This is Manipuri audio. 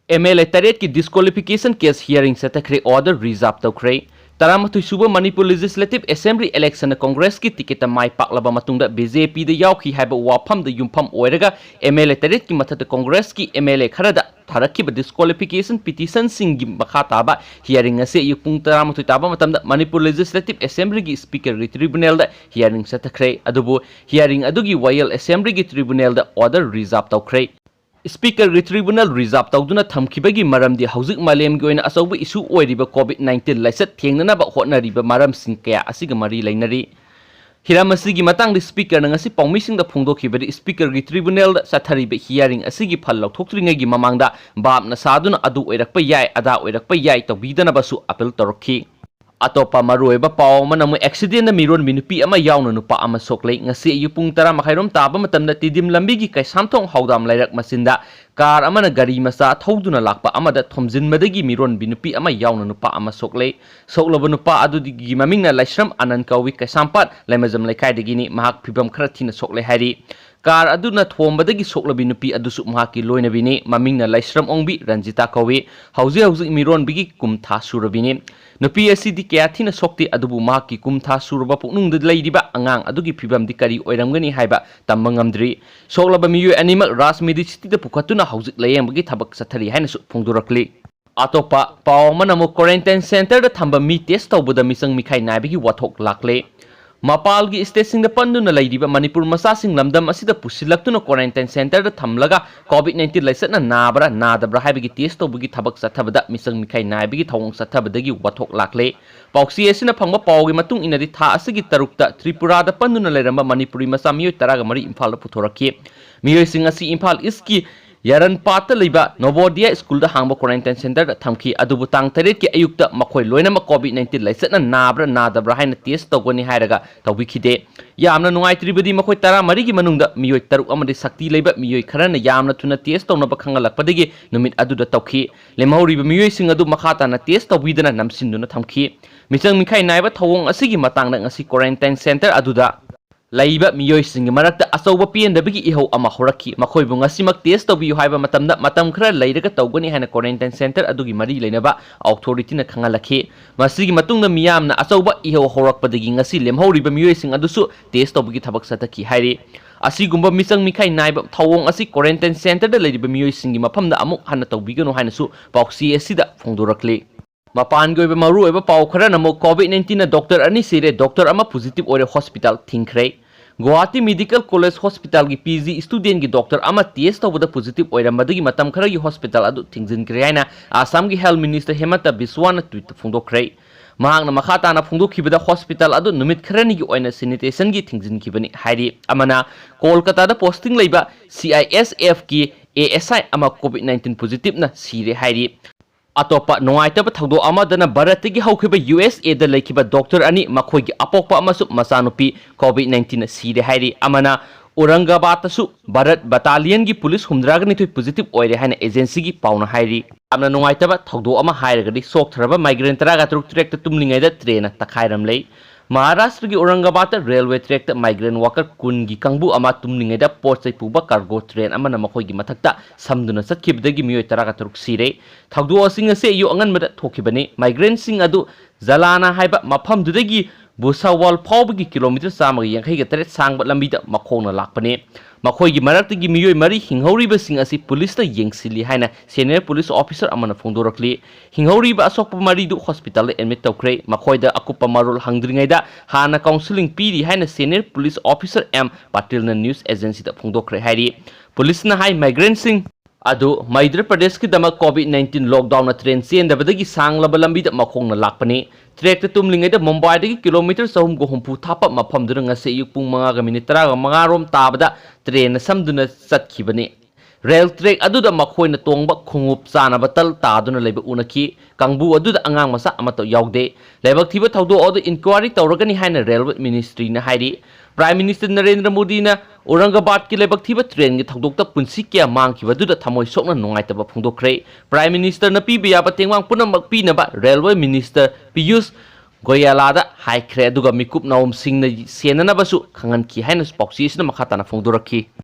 MLA Taret की disqualification case hearing चथखरे order reserve तौखरे तरामथुई सुबह Manipur legislative assembly election Congress की टिकेट माई पाकलबा मतुंगदा बीजेपी दा यावखी हाइबा वाफम दा युमफम ओइरगा MLA Taret की मथत कांग्रेस की MLA खरदा थारखिबा disqualification petition सिंगी मखा ताबा हियरिंग असे युपुंग तरामथुई ताबा मतमदा मणिपुर लेजिस्लेटिव असेंबली की स्पीकर की ट्रिब्यूनल दा हियरिंग चथखरे अदुबु हियरिंग अदुगी वायल असेंबली की ट्रिब्यूनल दा ऑर्डर रिजर्व तौखरे स्पीकर की ट्रिब्यूनल रिजर्व तौदुना थमखिबगी मरमदि हौजिक मालेम की असौब इशू ओइरिबा कोविड-19 लाइसत थेंगननाबा होटनरिबा मरमसिंग कया असिगा मरी लैनरी हिराम असिगी मतांगदि स्पीकर नंगसी पौमिसिंगदा फोंदोखिबदि स्पीकर की ट्रिब्यूनल सथरिबा हियरिंग असिगी फल लौथोक्त्रिङैगी ममांगदा बापना सादुना अदु ओइरकपा याय अदा ओइरकपा याय तौबीदनबासु अपील तौरखि अतोपा मरुएबा पाव मनमु एक्सीडेंट मिरोन बिनुपी अमा यावना नुपा अमा सोक्ले ngasi युपुंग तरा मखाइरोम ताबा मतमदा तिदिम लंबीगी कैसामथोंग हौदाम लाइरक मसिंदा कार अमना गाड़ी मसा थौदुना लाकपा अमदा थोमजिनमदगी मिरोन बिनुपी अमा यावना नुपा अमा सोक्ले सोक्लबा नुपा अदुदिगी ममिंगना लाइश्रम आनंद कौवी कैसामपात लाइमजम लाइखाइदगिनी महाक फिबम खरा थिना सोक्ले हाइरी कार अदुना थोमबदगी सोक्लबी नुपी अदुसु महाकी लोइनबिनी ममिंगना लाइश्रम ओंबी रंजिता कौवी हौजी हौजी मिरोन बिगी कुमथा सुरबिनी नुपी असिदी कया थिना सोक्ति अदुबु महाकी कुमथा सुरबा पुकनुंग लैरिबा अंगांग अदुगी फिबमदि करी ओइरमगनी हाइबा तम्बा ngamdri सोक्लबा मियो एनिमल राज मेडिसिटी दा पुखतुना हौजिक लयेंबगी थबक सथरी हाइनसु फोंदोरकली अतोपा पाव मनमु क्वारंटाइन सेंटर दा थंबा मी टेस्ट तौबदा मिसंग मिखाई नायबगी वाथोक लाकले मपाल की स्टेट पंदुना लैरिबा मणिपुर मसासिंग लमदम असिदा पुसिलक्तुना क्वारंटाइन सेंटर दा थमलगा कोविड-19 लाइसतना नाबरा नादबरा हाइबगी टेस्ट तौबगी थबक सथबदा मिसंग मिखाई नायबगी थौंग सथबदगी वाथोक लाकले पाउसी एसिना फंगबा पावगी मतुंग इनदि था असगी तरुकता त्रिपुरा दा पंदुना लैरंबा मणिपुरी मसा मियोय तरागा मरी इम्फाल दा पुथोरखि मियोय सिंग असि इम्फाल इसकी यारन पात लेबा नवोदया स्कूल दा हांगबा क्वारंटाइन सेंटर थमखी अदुबु तांग तरेट के अयुक्ता मखोय लोइनम कोविड-19 लाइसतना नाब्रा नादब्रा हाइना टेस्ट तौगनी हाइरगा तौबिखिदे यामना नुंगाइत्रिबदी मखोय तरा मरीगी मनुंगदा मियोय तरुक अमदि शक्ति लेबा मियोय खरना यामना थुना टेस्ट तौनबा खंगलकपदगी नुमित अदुदा तौखि लेमहौरिबा मियोय सिंग अदु मखाताना टेस्ट तौबीदना नमसिन्दुना थमखि मिचंग मिखाई नाइबा थौंग असिगी मतंगदा ngasi क्वारंटाइन सेंटर अदुदा लाइबा मियोय सिंग मरक्ता असौबा पियनदबगी इहौ अमा होरखि मखोयबु ngasimak टेस्ट तौबियु हाइबा मतमदा मतम खरा लैरगा तौगनी हाइना क्वारंटाइन सेंटर अदुगी मरी लेनबा अथॉरिटी ना खंगलखि मसिगी मतुंगना मियामना असौबा इहौ होरकपदगी ngasi लेमहौरिबा मियोय सिंग अदुसु टेस्ट तौबगी थबक सतखि हाइरे असिगुम्बा मिचंग मिखाई नाइबा थौंग असि क्वारंटाइन सेंटर दा लैरिबा मियोय सिंगी मफमदा अमुक हन्ना तौबिगनो हाइनासु पाउसी एसिदा फोंदोरखले मपान की मरुब पाव खर नमो कोविड-19 डॉक्टर अनी सिरे डॉक्टर अमा पॉजिटिव ओरे हॉस्पिटल थिंखरे गुवाहाटी मेडिकल कॉलेज हॉस्पिटल की पीजी स्टूडेंट की डॉक्टर अमा टेस्ट तौबदा पॉजिटिव ओइरमदगी मतम खर की हॉस्पिटल अदु थिंगजिनख्रे हाइना आसाम की हेल्थ मिनिस्टर हेमंत बिस्वाना ट्वीट फोंदोखरे महांगना मखाताना फोंदोखिबदा हॉस्पिटल अदु नुमित खरनी की ओइना सैनिटेशन की थिंगजिनखिबनी हाइरि अमना कोलकाता पोस्टिंग लेबा CISF की ASI अमा कोविड-19 पॉजिटिव ना सिरे हाइरि अतोपा नोआइतब थौदो अमदना भारत की हौखिबा USA दा लेखिबा डॉक्टर अनी मखोइगी अपोकपा अमसु मसानुपी कोविड-19 सिरे हाइरि अमना औरंगाबादसु भारत बटालियन की पुलिस हुमद्रागनिथुई पॉजिटिव ओइरे हाइना एजेंसी की पाउना हाइरि अमना नोआइतब थौदो अमा हाइरगदि सोक्थरबा माइग्रेंट तरागा तरुक ट्रैक तुमलिंगैदा ट्रेन तखाइरमलै महाराष्ट्र की Aurangabad railway track migrant walker कुन की कंबू अमा तुमलिंगैदा पोर्चै पुबा कार्गो ट्रेन अमना मखोइगी मथक्ता समदुना सत्खिबदगी मियोय तरागा तरुक सिरे थौदो असिंग असे यु अंगनबदा थोखिबनी माइग्रेंट सिंग अदु जलाना हाइबा मफमदुदगी बुसावाल फाउबगी किलोमीटर 183 सांगबा लंबीदा मखोंना लाकपने मखोइगी मरक्तगी मियोय मरी हिंगौरिबा सिंग असि पुलिस ता येंगसिली हाइना सीनियर पुलिस ऑफिसर अमना फोंदोरखली हिंगौरिबा असोकपा मरीदु हॉस्पिटल एडमिट तौखरे मखोइदा अकुपा मरोल हंगद्रिङैदा हाना काउंसलिंग पीरी हाइना सीनियर पुलिस ऑफिसर M पाटिलना न्यूज एजेंसी ता फोंदोखरे हाइरि पुलिसना हाइ माइग्रेंट सिंग अदु मध्य प्रदेश की दमक कोविड-19 लॉकडाउन ट्रेन चेंदबदगी सांगलबा लंबीदा मखोंना लाकपने ट्रैक तुमलिंगैदा मुंबईदगी किलोमीटर 350 थापा मफमदुना ngasi अयुक पुंग 5:35 रोम ताबदा ट्रेन समदुना चतखिबने रेल ट्रैक अदुदा मखोइना तोंगबा खुंगुप चानबा तल तादुना लेबा उनखि कांगबू अदुदा अंगांग मसा अमतो यावदे लेबक थिबा थौदो अदु इंक्वायरी तौरगनी हाइना रेलवे मिनिस्ट्री ना हाइरि प्राइम मिनिस्टर नरेंद्र मोदी ना औरंगाबाद की लेबक थिबा ट्रेन की थौदोकता पुंसी क्या मांगखिबदुदा थमोय सोकना नुंगाइतबा फोंदोखरे प्राइम मिनिस्टर ना पीबा याबा तेंवांग पुनमक पीनबा रेलवे मिनिस्टर पीयूष गोयलादा हाइख्रे अदुगा मिकुप नाउम सिंह ना सेननबसु खंगनखि हाइना पाउसीसना मखाताना फोंदोरखि।